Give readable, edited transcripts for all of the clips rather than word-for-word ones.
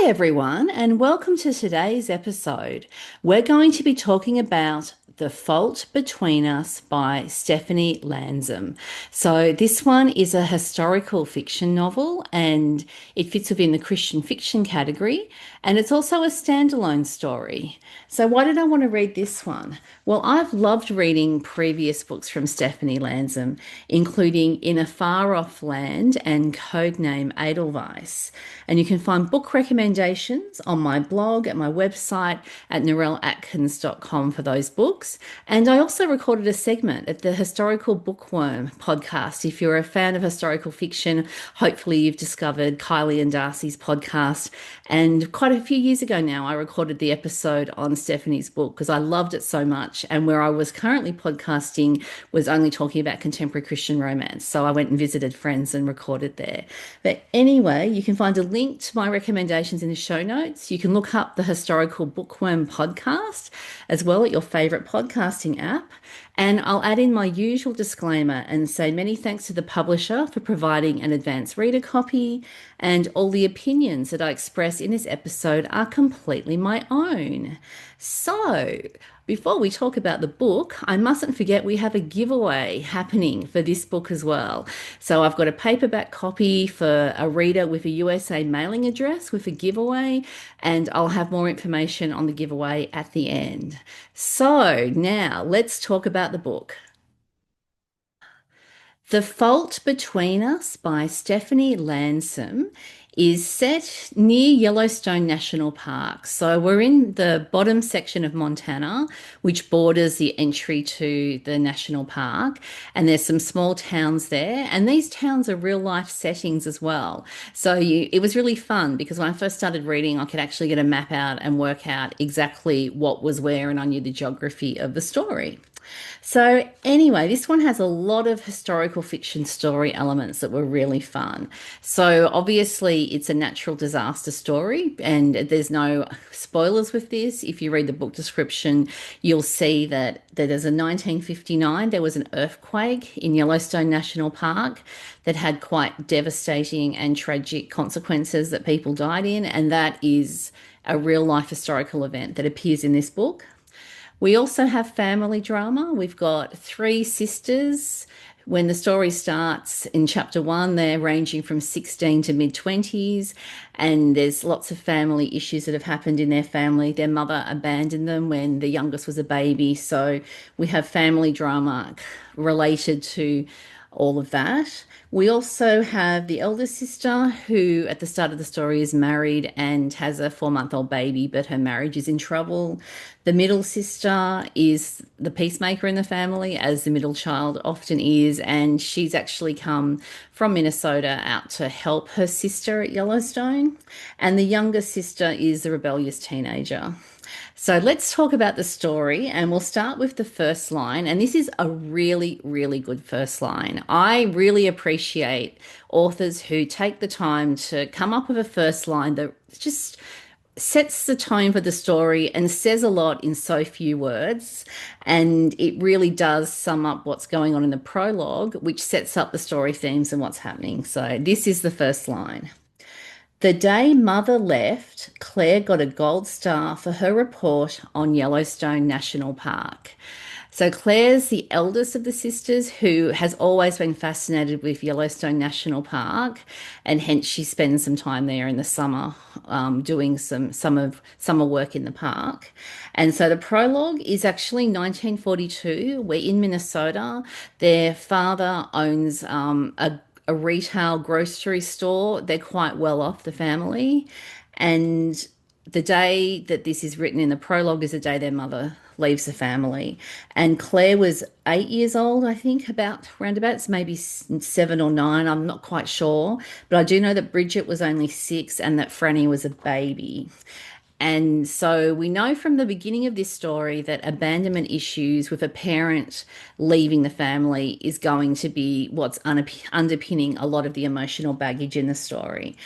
everyone, and welcome to today's episode. We're going to be talking about The Fault Between Us by Stephanie Landsem. So, this one is a historical fiction novel and it fits within the Christian fiction category, and it's also a standalone story. So, why did I want to read this one? Well, I've loved reading previous books from Stephanie Landsem, including In a Far Off Land and Codename Edelweiss. And you can find book recommendations on my blog at my website at narelleatkins.com for those books. And I also recorded a segment at the Historical Bookworm podcast. If you're a fan of historical fiction, hopefully you've discovered Kylie and Darcy's podcast. And quite a few years ago now, I recorded the episode on Stephanie's book because I loved it so much. And where I was currently podcasting was only talking about contemporary Christian romance. So I went and visited friends and recorded there. But anyway, you can find a link to my recommendations in the show notes. You can look up the Historical Bookworm podcast as well at your favorite podcasting app. And I'll add in my usual disclaimer and say many thanks to the publisher for providing an advance reader copy, and all the opinions that I express in this episode are completely my own. So, before we talk about the book, I mustn't forget we have a giveaway happening for this book as well. So I've got a paperback copy for a reader with a USA mailing address with a giveaway, and I'll have more information on the giveaway at the end. So now let's talk about the book. The Fault Between Us by Stephanie Landsem is set near Yellowstone National Park. So we're in the bottom section of Montana, which borders the entry to the national park. And there's some small towns there. And these towns are real life settings as well. So it was really fun because when I first started reading, I could actually get a map out and work out exactly what was where, and I knew the geography of the story. So, anyway, this one has a lot of historical fiction story elements that were really fun. So, obviously, it's a natural disaster story, and there's no spoilers with this. If you read the book description, you'll see that as a 1959, there was an earthquake in Yellowstone National Park that had quite devastating and tragic consequences that people died in, and that is a real life historical event that appears in this book. We also have family drama. We've got three sisters. When the story starts in chapter one, they're ranging from 16 to mid 20s, and there's lots of family issues that have happened in their family. Their mother abandoned them when the youngest was a baby. So we have family drama related to all of that. We also have the elder sister who, at the start of the story, is married and has a 4-month-old baby, but her marriage is in trouble. The middle sister is the peacemaker in the family, as the middle child often is, and she's actually come from Minnesota out to help her sister at Yellowstone. And the younger sister is the rebellious teenager. So let's talk about the story, and we'll start with the first line. And this is a really, really good first line. I really appreciate authors who take the time to come up with a first line that just sets the tone for the story and says a lot in so few words. And it really does sum up what's going on in the prologue, which sets up the story themes and what's happening. So this is the first line. The day Mother left, Claire got a gold star for her report on Yellowstone National Park. So Claire's the eldest of the sisters who has always been fascinated with Yellowstone National Park, and hence she spends some time there in the summer doing some summer work in the park. And so the prologue is actually 1942. We're in Minnesota. Their father owns a retail grocery store. They're quite well off, the family. And the day that this is written in the prologue is the day their mother leaves the family. And Claire was 8 years old, I think, about roundabouts, maybe 7 or 9. I'm not quite sure. But I do know that Bridget was only 6 and that Franny was a baby. And so we know from the beginning of this story that abandonment issues with a parent leaving the family is going to be what's underpinning a lot of the emotional baggage in the story.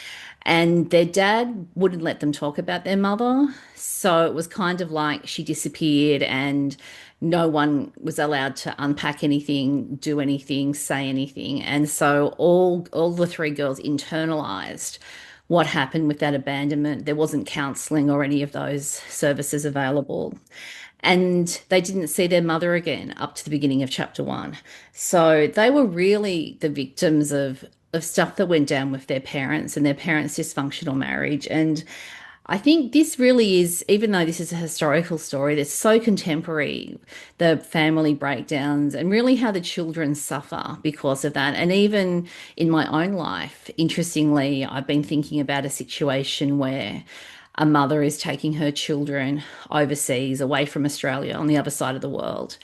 And their dad wouldn't let them talk about their mother. So it was kind of like she disappeared and no one was allowed to unpack anything, do anything, say anything. And so all the three girls internalized what happened with that abandonment. There wasn't counselling or any of those services available. And they didn't see their mother again up to the beginning of chapter one. So they were really the victims of stuff that went down with their parents and their parents' dysfunctional marriage. And I think this really is, even though this is a historical story, that's so contemporary, the family breakdowns and really how the children suffer because of that. And even in my own life, interestingly, I've been thinking about a situation where a mother is taking her children overseas, away from Australia, on the other side of the world,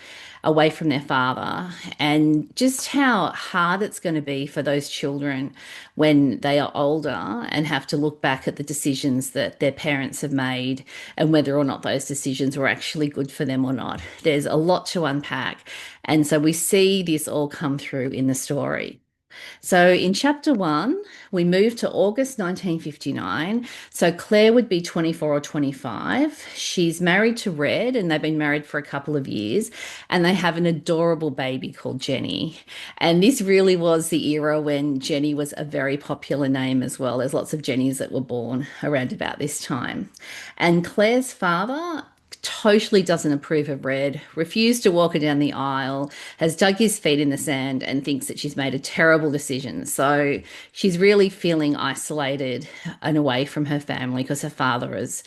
away from their father, and just how hard it's going to be for those children when they are older and have to look back at the decisions that their parents have made and whether or not those decisions were actually good for them or not. There's a lot to unpack. And so we see this all come through in the story. So in chapter one, we move to August 1959. So Claire would be 24 or 25. She's married to Red, and they've been married for a couple of years, and they have an adorable baby called Jenny. And this really was the era when Jenny was a very popular name as well. There's lots of Jennies that were born around about this time. And Claire's father totally doesn't approve of Red, refused to walk her down the aisle, has dug his feet in the sand, and thinks that she's made a terrible decision. So she's really feeling isolated and away from her family because her father has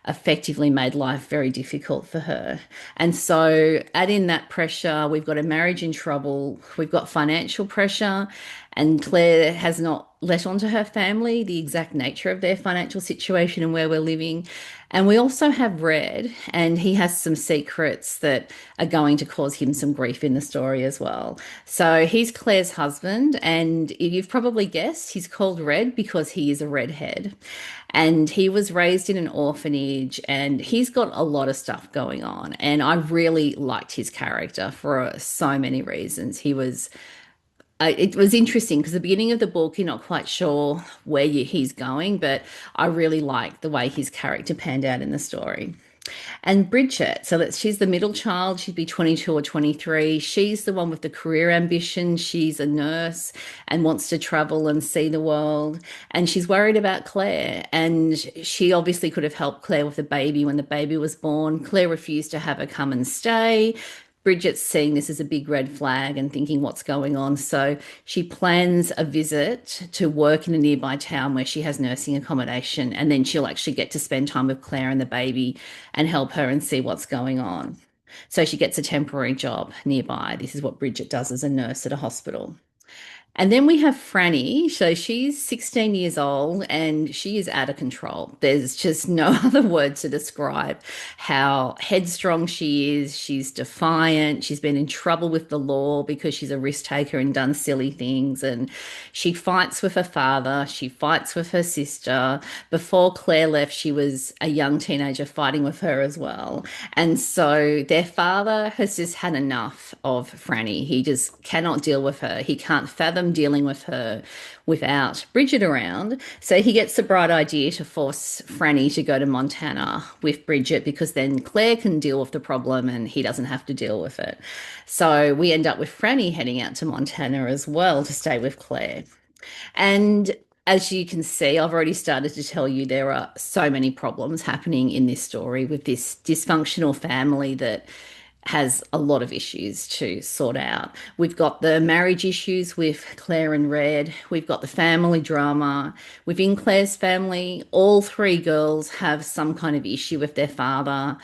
effectively made life very difficult for her. And so, add in that pressure, we've got a marriage in trouble, we've got financial pressure, and Claire has not let onto her family the exact nature of their financial situation and where we're living. And we also have Red, and he has some secrets that are going to cause him some grief in the story as well. So he's Claire's husband, and you've probably guessed he's called Red because he is a redhead. And he was raised in an orphanage, and he's got a lot of stuff going on. And I really liked his character for so many reasons. It was interesting because at the beginning of the book, you're not quite sure where he's going, but I really liked the way his character panned out in the story. And Bridget, so that she's the middle child, she'd be 22 or 23. She's the one with the career ambition. She's a nurse and wants to travel and see the world. And she's worried about Claire. And she obviously could have helped Claire with the baby when the baby was born. Claire refused to have her come and stay. Bridget's seeing this as a big red flag and thinking what's going on. So she plans a visit to work in a nearby town where she has nursing accommodation. And then she'll actually get to spend time with Claire and the baby and help her and see what's going on. So she gets a temporary job nearby. This is what Bridget does as a nurse at a hospital. And then we have Franny. So she's 16 years old and she is out of control. There's just no other word to describe how headstrong she is. She's defiant. She's been in trouble with the law because she's a risk taker and done silly things. And she fights with her father. She fights with her sister. Before Claire left, she was a young teenager fighting with her as well. And so their father has just had enough of Franny. He just cannot deal with her. He can't fathom dealing with her without Bridget around. So he gets the bright idea to force Franny to go to Montana with Bridget because then Claire can deal with the problem and he doesn't have to deal with it. So we end up with Franny heading out to Montana as well to stay with Claire. And as you can see, I've already started to tell you there are so many problems happening in this story with this dysfunctional family that has a lot of issues to sort out. We've got the marriage issues with Claire and Red. We've got the family drama. Within Claire's family, all three girls have some kind of issue with their father.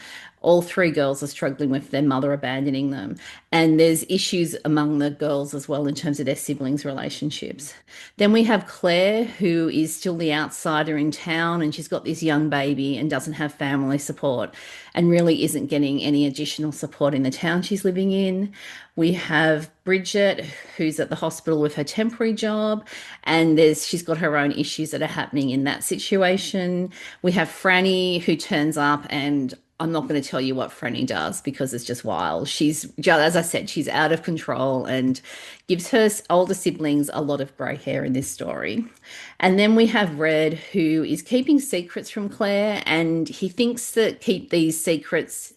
All three girls are struggling with their mother abandoning them. And there's issues among the girls as well in terms of their siblings' relationships. Then we have Claire, who is still the outsider in town, and she's got this young baby and doesn't have family support and really isn't getting any additional support in the town she's living in. We have Bridget, who's at the hospital with her temporary job, and she's got her own issues that are happening in that situation. We have Franny, who turns up, and I'm not going to tell you what Franny does because it's just wild. As I said, she's out of control and gives her older siblings a lot of grey hair in this story. And then we have Red, who is keeping secrets from Claire, and he thinks that keep these secrets.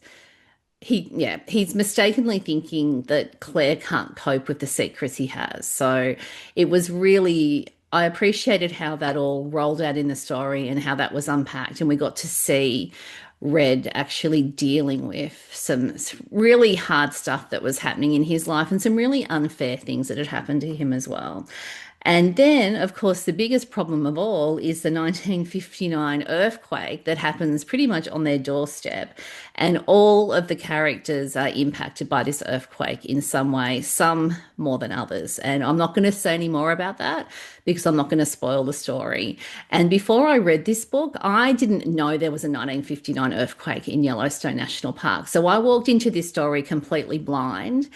He's mistakenly thinking that Claire can't cope with the secrets he has. So it was really I appreciated how that all rolled out in the story and how that was unpacked, and we got to see Red actually dealing with some really hard stuff that was happening in his life and some really unfair things that had happened to him as well. And then, of course, the biggest problem of all is the 1959 earthquake that happens pretty much on their doorstep. And all of the characters are impacted by this earthquake in some way, some more than others. And I'm not going to say any more about that because I'm not going to spoil the story. And before I read this book, I didn't know there was a 1959 earthquake in Yellowstone National Park. So I walked into this story completely blind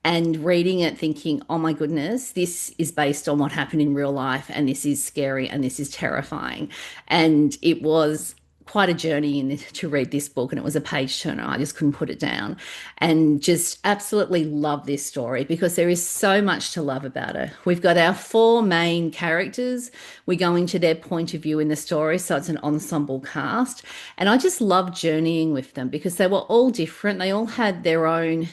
and reading it thinking, oh my goodness, this is based on what happened in real life, and this is scary and this is terrifying. And it was quite a journey to read this book, and it was a page turner. I just couldn't put it down, and just absolutely love this story because there is so much to love about it. We've got our four main characters. We go into their point of view in the story, so it's an ensemble cast, and I just love journeying with them because they were all different. They all had their own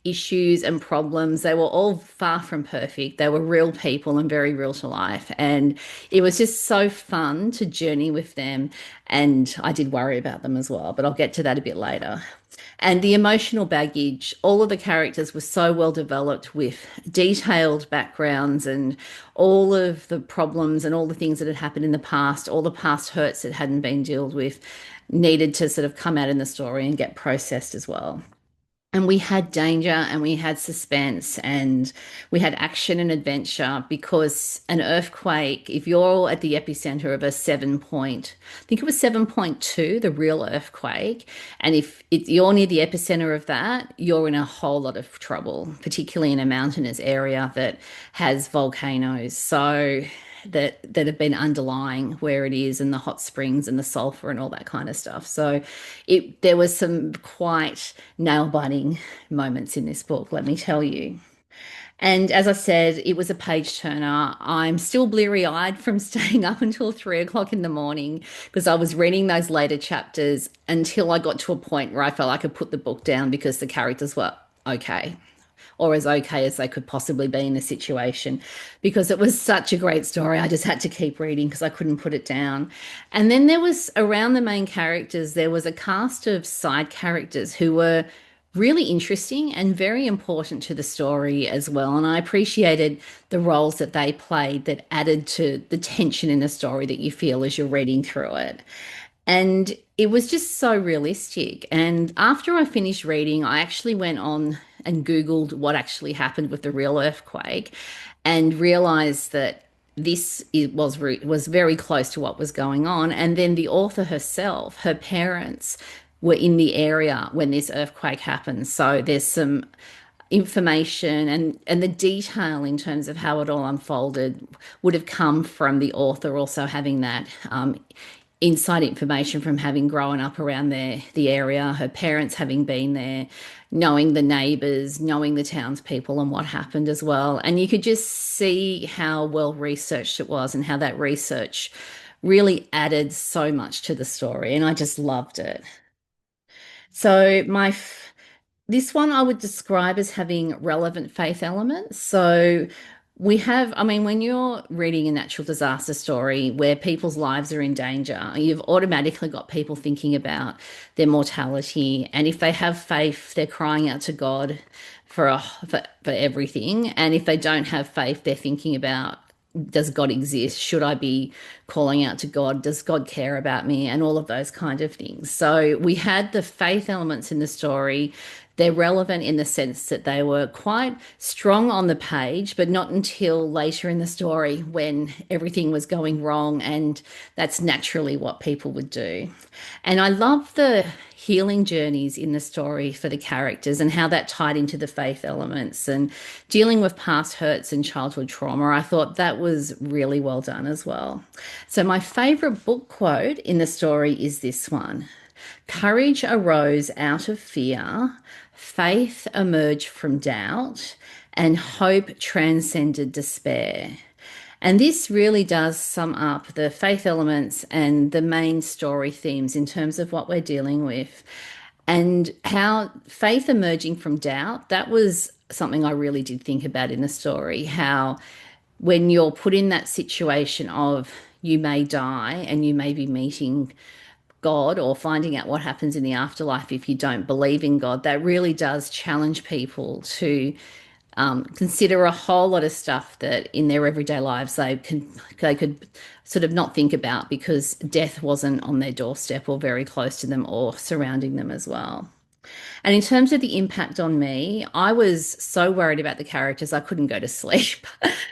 issues and problems. They were all far from perfect. They were real people and very real to life. And it was just so fun to journey with them. And I did worry about them as well, but I'll get to that a bit later. And the emotional baggage, all of the characters were so well developed with detailed backgrounds and all of the problems and all the things that had happened in the past, all the past hurts that hadn't been dealt with, needed to sort of come out in the story and get processed as well. And we had danger and we had suspense and we had action and adventure because an earthquake, if you're at the epicenter of a 7 point, I think it was 7.2, the real earthquake, and if you're near the epicenter of that, you're in a whole lot of trouble, particularly in a mountainous area that has volcanoes. So that have been underlying where it is and the hot springs and the sulfur and all that kind of stuff. So there was some quite nail-biting moments in this book, let me tell you. And as I said, it was a page turner. I'm still bleary-eyed from staying up until 3 o'clock in the morning because I was reading those later chapters until I got to a point where I felt I could put the book down because the characters were okay, or as okay as they could possibly be in the situation because it was such a great story. I just had to keep reading because I couldn't put it down. And then there was around the main characters, there was a cast of side characters who were really interesting and very important to the story as well. And I appreciated the roles that they played that added to the tension in the story that you feel as you're reading through it. And it was just so realistic. And after I finished reading, I actually went on and Googled what actually happened with the real earthquake and realized that was very close to what was going on. And then the author herself, her parents were in the area when this earthquake happened. So there's some information and the detail in terms of how it all unfolded would have come from the author also having that inside information from having grown up around the area, her parents having been there, knowing the neighbours, knowing the townspeople and what happened as well. And you could just see how well researched it was and how that research really added so much to the story. And I just loved it. So this one I would describe as having relevant faith elements. So we have, I mean, when you're reading a natural disaster story where people's lives are in danger, you've automatically got people thinking about their mortality. And if they have faith, they're crying out to God for everything. And if they don't have faith, they're thinking about, does God exist? Should I be calling out to God? Does God care about me? And all of those kind of things. So we had the faith elements in the story. They're relevant in the sense that they were quite strong on the page, but not until later in the story when everything was going wrong. And that's naturally what people would do. And I love the healing journeys in the story for the characters and how that tied into the faith elements and dealing with past hurts and childhood trauma. I thought that was really well done as well. So my favorite book quote in the story is this one. Courage arose out of fear, faith emerged from doubt, and hope transcended despair. And this really does sum up the faith elements and the main story themes in terms of what we're dealing with. And how faith emerging from doubt, that was something I really did think about in the story, how when you're put in that situation of you may die and you may be meeting God or finding out what happens in the afterlife if you don't believe in God, that really does challenge people to consider a whole lot of stuff that in their everyday lives they could sort of not think about because death wasn't on their doorstep or very close to them or surrounding them as well. And in terms of the impact on me, I was so worried about the characters, I couldn't go to sleep.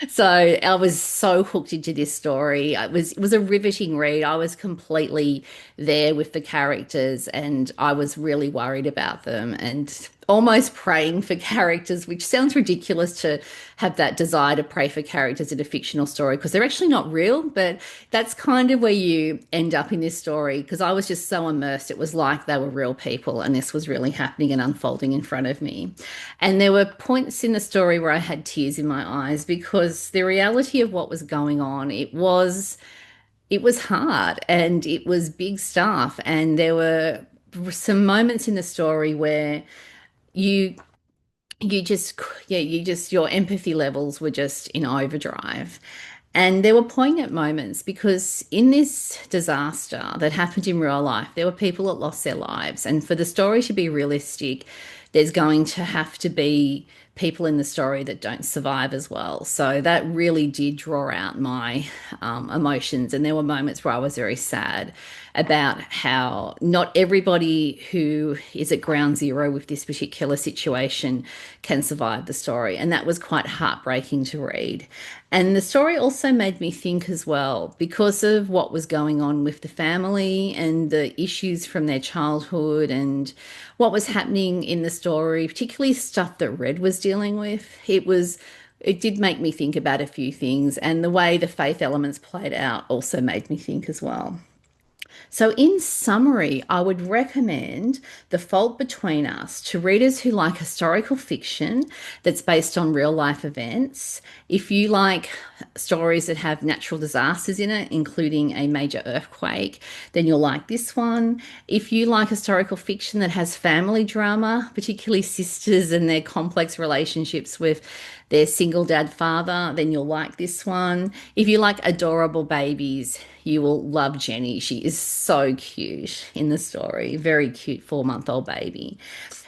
So I was so hooked into this story. It was a riveting read. I was completely there with the characters and I was really worried about them and almost praying for characters, which sounds ridiculous to have that desire to pray for characters in a fictional story because they're actually not real, but that's kind of where you end up in this story because I was just so immersed. It was like they were real people and this was really happening and unfolding in front of me. And there were points in the story where I had tears in my eyes because the reality of what was going on, it was hard and it was big stuff. And there were some moments in the story where you you just your empathy levels were just in overdrive. And there were poignant moments because in this disaster that happened in real life, there were people that lost their lives. And for the story to be realistic, there's going to have to be people in the story that don't survive as well. So that really did draw out my emotions. And there were moments where I was very sad about how not everybody who is at ground zero with this particular situation can survive the story. And that was quite heartbreaking to read. And the story also made me think as well, because of what was going on with the family and the issues from their childhood and what was happening in the story, particularly stuff that Red was dealing with. It did make me think about a few things, and the way the faith elements played out also made me think as well. So, in summary, I would recommend The Fault Between Us to readers who like historical fiction that's based on real life events. If you like stories that have natural disasters in it, including a major earthquake, then you'll like this one. If you like historical fiction that has family drama, particularly sisters and their complex relationships with their single dad father, then you'll like this one. If you like adorable babies, you will love Jenny. She is so cute in the story, very cute 4-month-old baby.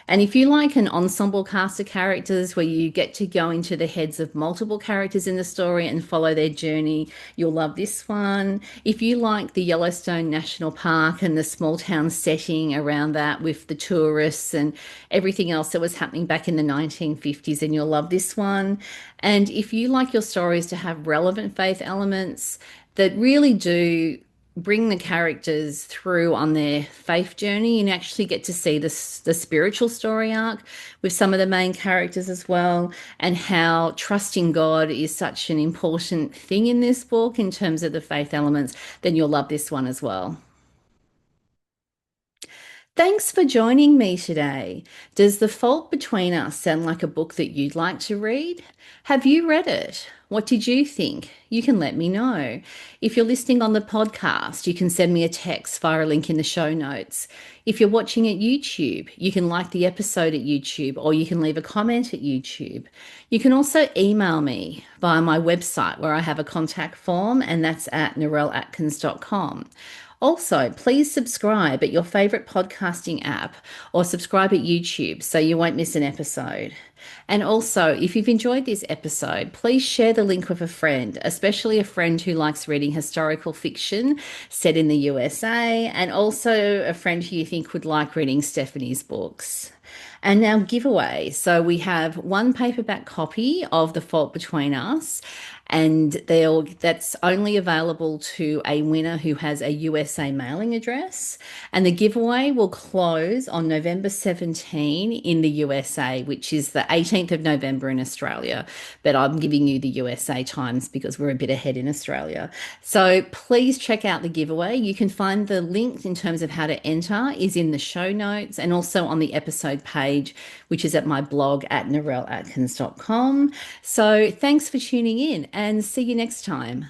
And if you like an ensemble cast of characters where you get to go into the heads of multiple characters in the story and follow their journey, you'll love this one. If you like the Yellowstone National Park and the small town setting around that with the tourists and everything else that was happening back in the 1950s, then you'll love this one. And if you like your stories to have relevant faith elements that really do bring the characters through on their faith journey and actually get to see the spiritual story arc with some of the main characters as well, and how trusting God is such an important thing in this book in terms of the faith elements, then you'll love this one as well. Thanks for joining me today. Does The Fault Between Us sound like a book that you'd like to read? Have you read it? What did you think? You can let me know. If you're listening on the podcast, you can send me a text via a link in the show notes. If you're watching at YouTube, you can like the episode at YouTube or you can leave a comment at YouTube. You can also email me via my website where I have a contact form, and that's at narelleatkins.com. Also, please subscribe at your favorite podcasting app or subscribe at YouTube so you won't miss an episode. And also, if you've enjoyed this episode, please share the link with a friend, especially a friend who likes reading historical fiction set in the USA, and also a friend who you think would like reading Stephanie's books. And now, giveaway. So we have one paperback copy of The Fault Between Us, and that's only available to a winner who has a USA mailing address. And the giveaway will close on November 17 in the USA, which is the 18th of November in Australia. But I'm giving you the USA times because we're a bit ahead in Australia. So please check out the giveaway. You can find the link in terms of how to enter is in the show notes and also on the episode page, which is at my blog at narelleatkins.com. So thanks for tuning in and see you next time.